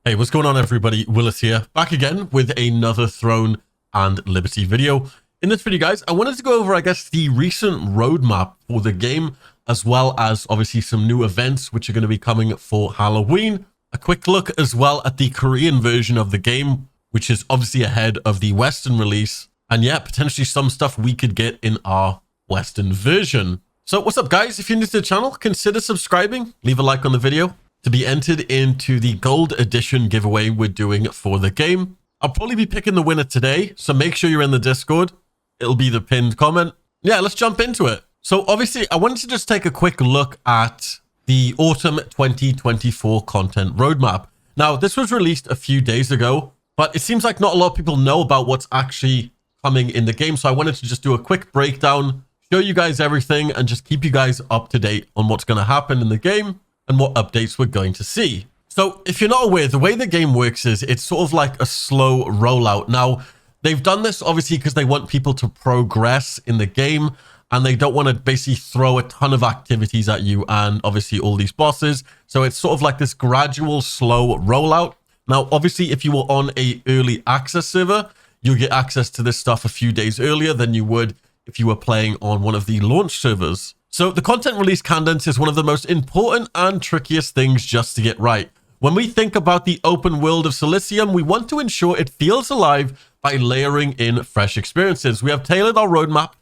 Hey, what's going on, everybody? Willis here, back again with another Throne and Liberty video. In this video, guys, I wanted to go over, the recent roadmap for the game, as well as obviously some new events which are going to be coming for Halloween. A quick look as well at the Korean version of the game, which is obviously ahead of the Western release. And yeah, potentially some stuff we could get in our Western version. So what's up, guys? If you're new to the channel, consider subscribing, leave a like on the video to be entered into the gold edition giveaway we're doing for the game. I'll probably be picking the winner today, so make sure you're in the Discord. It'll be the pinned comment. Yeah, let's jump into it. So obviously, I wanted to just take a quick look at the autumn 2024 content roadmap. Now, this was released a few days ago, but it seems like not a lot of people know about what's actually coming in the game. So I wanted to just do a quick breakdown, show you guys everything, and just keep you guys up to date on what's going to happen in the game and what updates we're going to see. So if you're not aware, the way the game works is it's sort of like a slow rollout. Now, they've done this obviously because they want people to progress in the game, and they don't want to basically throw a ton of activities at you and obviously all these bosses. So it's sort of like this gradual, slow rollout. Now, obviously, if you were on a early access server, you'll get access to this stuff a few days earlier than you would if you were playing on one of the launch servers. So the content release cadence is one of the most important and trickiest things just to get right. When we think about the open world of Silicium, we want to ensure it feels alive by layering in fresh experiences. We have tailored our roadmap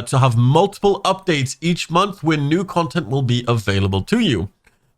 to have multiple updates each month where new content will be available to you.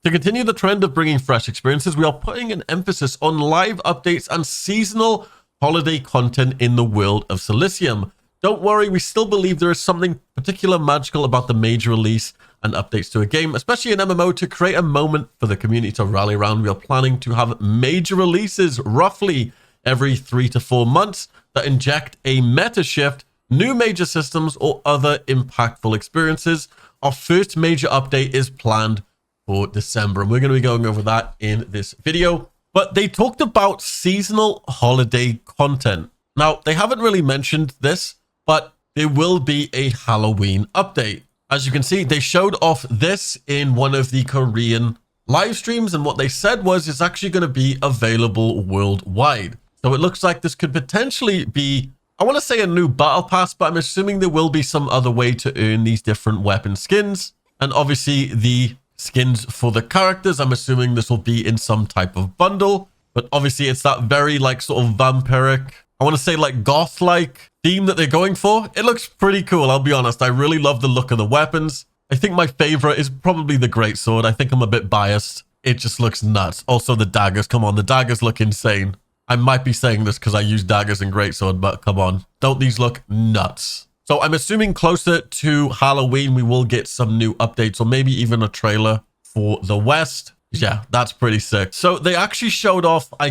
To continue the trend of bringing fresh experiences, we are putting an emphasis on live updates and seasonal holiday content in the world of Silicium. Don't worry, we still believe there is something particular magical about the major release and updates to a game, especially in MMO, to create a moment for the community to rally around. We are planning to have major releases roughly every 3 to 4 months that inject a meta shift, new major systems, or other impactful experiences. Our first major update is planned for December, and we're going to be going over that in this video. But they talked about seasonal holiday content. Now, they haven't really mentioned this, but there will be a Halloween update. As you can see, they showed off this in one of the Korean live streams, and what they said was it's actually going to be available worldwide. So it looks like this could potentially be, I want to say, a new battle pass, but I'm assuming there will be some other way to earn these different weapon skins. And obviously the skins for the characters, I'm assuming this will be in some type of bundle. But obviously it's that very sort of vampiric, I want to say goth-like theme that they're going for. It looks pretty cool, I'll be honest. I really love the look of the weapons. I think my favorite is probably the greatsword. I think I'm a bit biased. It just looks nuts. Also the daggers, come on, the daggers look insane. I might be saying this because I use daggers in greatsword, but come on, don't these look nuts? So I'm assuming closer to Halloween, we will get some new updates, or maybe even a trailer for the West. Yeah, that's pretty sick. So they actually showed off, a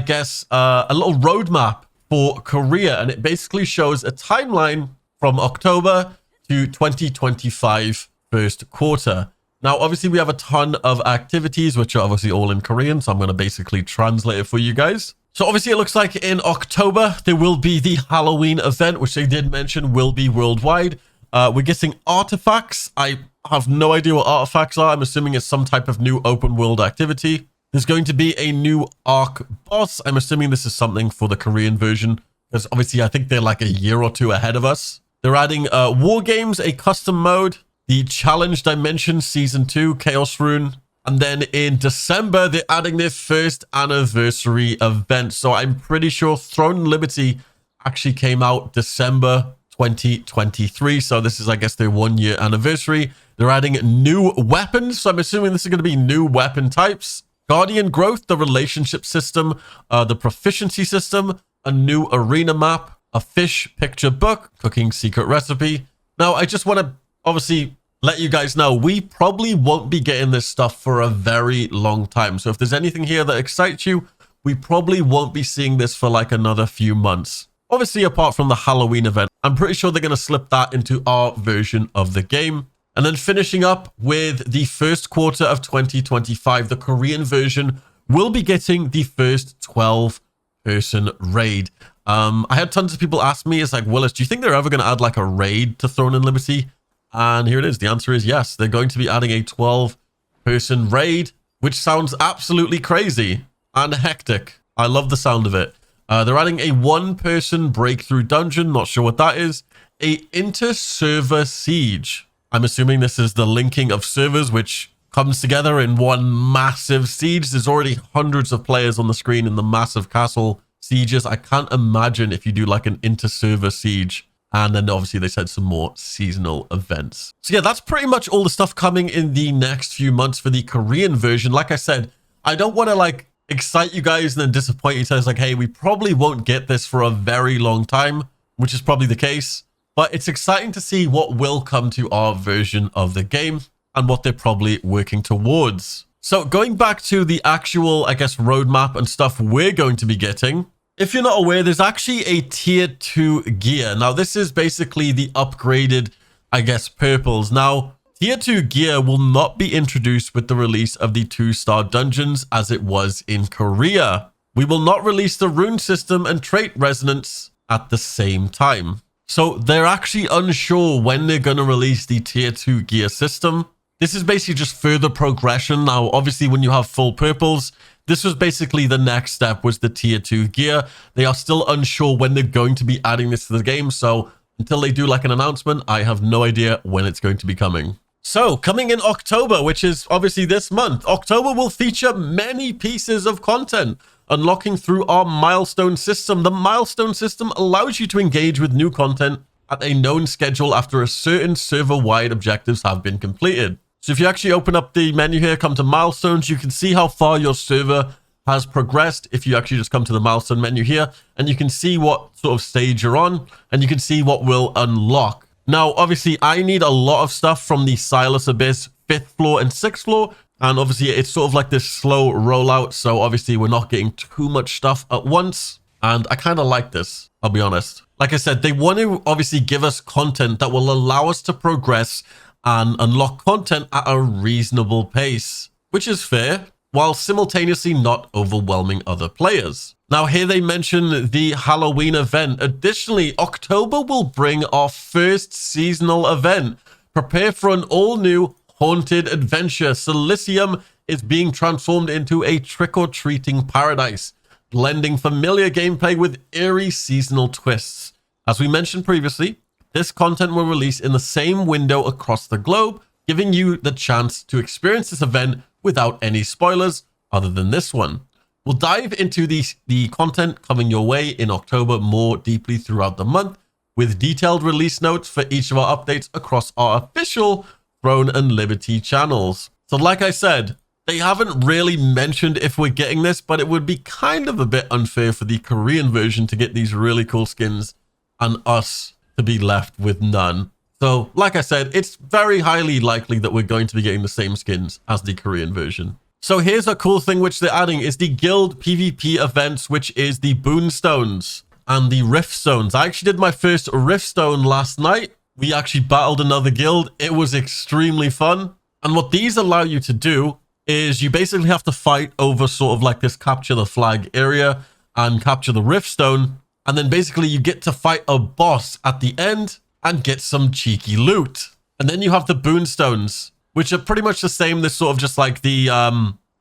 little roadmap for Korea, and it basically shows a timeline from October to 2025 first quarter. Now, obviously, we have a ton of activities, which are obviously all in Korean, so I'm going to basically translate it for you guys. So obviously, it looks like in October, there will be the Halloween event, which they did mention will be worldwide. We're getting artifacts. I have no idea what artifacts are. I'm assuming it's some type of new open world activity. There's going to be a new ARC boss. I'm assuming this is something for the Korean version, because obviously I think they're like a year or two ahead of us. They're adding War Games, a custom mode, the Challenge Dimension Season 2, Chaos Rune. And then in December, they're adding their first anniversary event. So I'm pretty sure Throne and Liberty actually came out December 2023. So this is, their 1 year anniversary. They're adding new weapons. So I'm assuming this is going to be new weapon types. Guardian Growth, the relationship system, the proficiency system, a new arena map, a fish picture book, cooking secret recipe. Now, I just want to obviously let you guys know, we probably won't be getting this stuff for a very long time. So if there's anything here that excites you, we probably won't be seeing this for another few months. Obviously, apart from the Halloween event, I'm pretty sure they're going to slip that into our version of the game. And then finishing up with the first quarter of 2025, the Korean version will be getting the first 12-person raid. I had tons of people ask me, Willis, do you think they're ever going to add a raid to Throne and Liberty? And here it is. The answer is yes. They're going to be adding a 12-person raid, which sounds absolutely crazy and hectic. I love the sound of it. They're adding a one-person breakthrough dungeon. Not sure what that is. A inter-server siege. I'm assuming this is the linking of servers, which comes together in one massive siege. There's already hundreds of players on the screen in the massive castle sieges. I can't imagine if you do like an inter-server siege. And then obviously they said some more seasonal events. So yeah, that's pretty much all the stuff coming in the next few months for the Korean version. Like I said, I don't want to like excite you guys and then disappoint you. So it's like, hey, we probably won't get this for a very long time, which is probably the case. But it's exciting to see what will come to our version of the game and what they're probably working towards. So going back to the actual, I guess, roadmap and stuff we're going to be getting. If you're not aware, there's actually a tier 2 gear. Now, this is basically the upgraded, I guess, purples. Now, tier 2 gear will not be introduced with the release of the 2-star dungeons as it was in Korea. We will not release the rune system and trait resonance at the same time. So they're actually unsure when they're going to release the tier 2 gear system. This is basically just further progression. Now, obviously, when you have full purples, this was basically the next step, was the tier 2 gear. They are still unsure when they're going to be adding this to the game. So until they do like an announcement, I have no idea when it's going to be coming. So coming in October, which is obviously this month, October will feature many pieces of content unlocking through our milestone system. The milestone system allows you to engage with new content at a known schedule after a certain server-wide objectives have been completed. So if you actually open up the menu here, come to milestones, you can see how far your server has progressed. If you actually just come to the milestone menu here, and you can see what sort of stage you're on, and you can see what will unlock. Now, obviously, I need a lot of stuff from the Silas Abyss 5th floor and 6th floor. And obviously, it's sort of like this slow rollout. So obviously, we're not getting too much stuff at once. And I kind of like this, I'll be honest. Like I said, they want to obviously give us content that will allow us to progress and unlock content at a reasonable pace, which is fair, while simultaneously not overwhelming other players. Now, here they mention the Halloween event. Additionally, October will bring our first seasonal event. Prepare for an all-new haunted adventure. Silicium is being transformed into a trick-or-treating paradise, blending familiar gameplay with eerie seasonal twists. As we mentioned previously, this content will release in the same window across the globe, giving you the chance to experience this event without any spoilers other than this one. We'll dive into the content coming your way in October more deeply throughout the month, with detailed release notes for each of our updates across our official Throne and Liberty channels. So like I said, they haven't really mentioned if we're getting this, but it would be kind of a bit unfair for the Korean version to get these really cool skins and us to be left with none. So, like I said, it's very highly likely that we're going to be getting the same skins as the Korean version. So here's a cool thing which they're adding is the guild PvP events, which is the Boonstones and the Riftstones. I actually did my first Riftstone last night. We actually battled another guild. It was extremely fun. And what these allow you to do is you basically have to fight over sort of like this capture the flag area and capture the Riftstone. And then basically you get to fight a boss at the end and get some cheeky loot. And then you have the Boonstones, which are pretty much the same. They're sort of just like the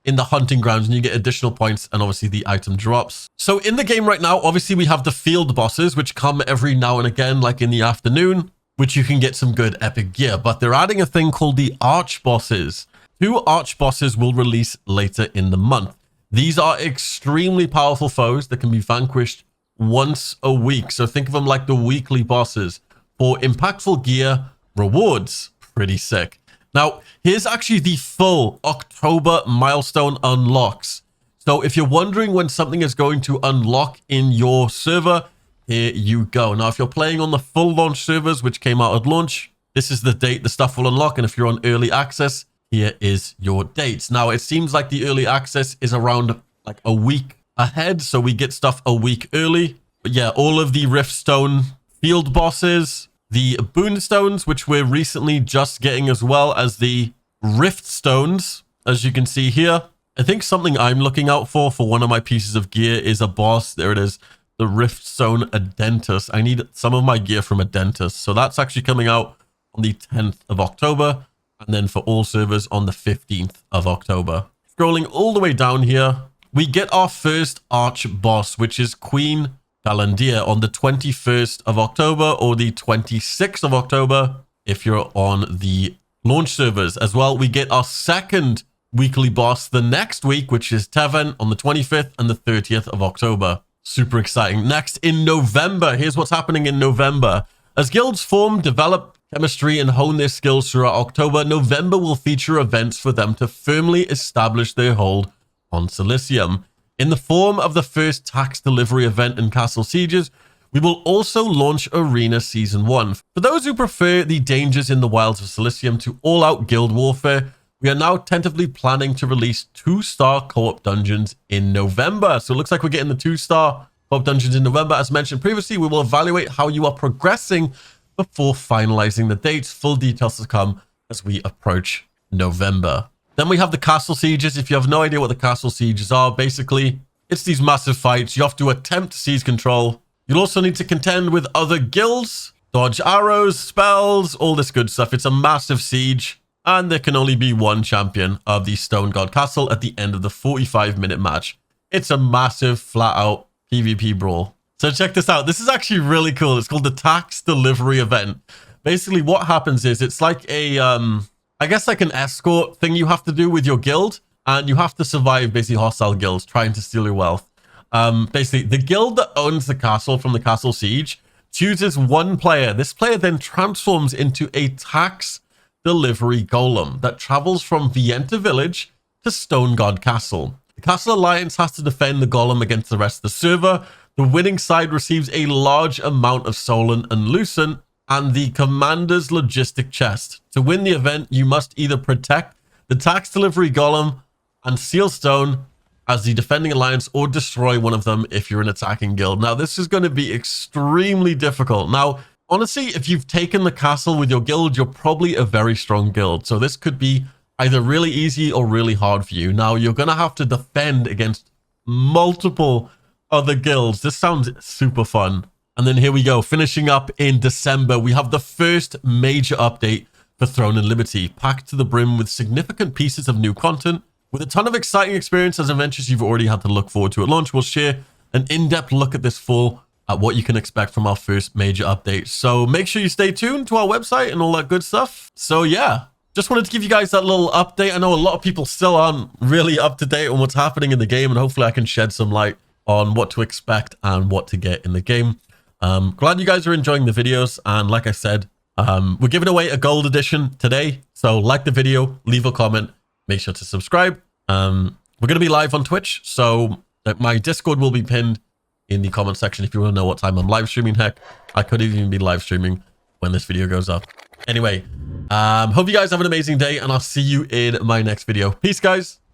in the hunting grounds, and you get additional points and obviously the item drops. So in the game right now, obviously we have the field bosses, which come every now and again, like in the afternoon, which you can get some good epic gear. But they're adding a thing called the ARCHBOSSES. 2 ARCHBOSSES will release later in the month. These are extremely powerful foes that can be vanquished once a week. So think of them like the weekly bosses for impactful gear rewards. Pretty sick. Now, here's actually the full October milestone unlocks. So if you're wondering when something is going to unlock in your server, here you go. Now, if you're playing on the full launch servers, which came out at launch, this is the date the stuff will unlock. And if you're on early access, here is your dates. Now, it seems like the early access is around like a week ahead. So we get stuff a week early. But yeah, all of the Riftstone field bosses, the Boonstones, which we're recently just getting, as well as the Riftstones, as you can see here. I think something I'm looking out for one of my pieces of gear is a boss. There it is. The Riftstone Adentus. I need some of my gear from Adentus. So that's actually coming out on the 10th of October. And then for all servers on the 15th of October. Scrolling all the way down here, we get our first arch boss, which is Queen Galandir on the 21st of October or the 26th of October if you're on the launch servers. As well, we get our second weekly boss the next week, which is Teven on the 25th and the 30th of October. Super exciting. Next, in November, here's what's happening in November. As guilds form, develop chemistry, and hone their skills throughout October, November will feature events for them to firmly establish their hold on Silicium. In the form of the first tax delivery event in Castle Sieges, we will also launch Arena Season 1. For those who prefer the dangers in the wilds of Silicium to all-out guild warfare, we are now tentatively planning to release 2-star co-op dungeons in November. So it looks like we're getting the 2-star co-op dungeons in November. As mentioned previously, we will evaluate how you are progressing before finalizing the dates. Full details to come as we approach November. Then we have the Castle Sieges. If you have no idea what the Castle Sieges are, basically, it's these massive fights. You have to attempt to seize control. You'll also need to contend with other guilds, dodge arrows, spells, all this good stuff. It's a massive siege, and there can only be one champion of the Stone God Castle at the end of the 45-minute match. It's a massive, flat-out PvP brawl. So check this out. This is actually really cool. It's called the Tax Delivery Event. Basically, what happens is it's like a, I guess like an escort thing you have to do with your guild, and you have to survive basically hostile guilds trying to steal your wealth. Basically, the guild that owns the castle from the Castle Siege chooses one player. This player then transforms into a tax delivery golem that travels from Vienta Village to Stone God Castle. The Castle Alliance has to defend the golem against the rest of the server. The winning side receives a large amount of Solan and Lucent and the Commander's Logistic Chest. To win the event, you must either protect the tax delivery golem and seal stone as the defending alliance, or destroy one of them if you're an attacking guild. Now, this is going to be extremely difficult. Now, honestly, if you've taken the castle with your guild, you're probably a very strong guild. So this could be either really easy or really hard for you. Now, you're going to have to defend against multiple other guilds. This sounds super fun. And then here we go. Finishing up in December, we have the first major update for Throne and Liberty, packed to the brim with significant pieces of new content. With a ton of exciting experiences and adventures you've already had to look forward to at launch, we'll share an in-depth look at this fall at what you can expect from our first major update. So make sure you stay tuned to our website and all that good stuff. So yeah, just wanted to give you guys that little update. I know a lot of people still aren't really up to date on what's happening in the game, and hopefully I can shed some light on what to expect and what to get in the game. Glad you guys are enjoying the videos, and like I said, we're giving away a gold edition today. So like the video, leave a comment, make sure to subscribe. We're going to be live on Twitch, so my Discord will be pinned in the comment section if you want to know what time I'm live streaming. Heck, I could even be live streaming when this video goes up. Anyway, hope you guys have an amazing day, and I'll see you in my next video. Peace, guys.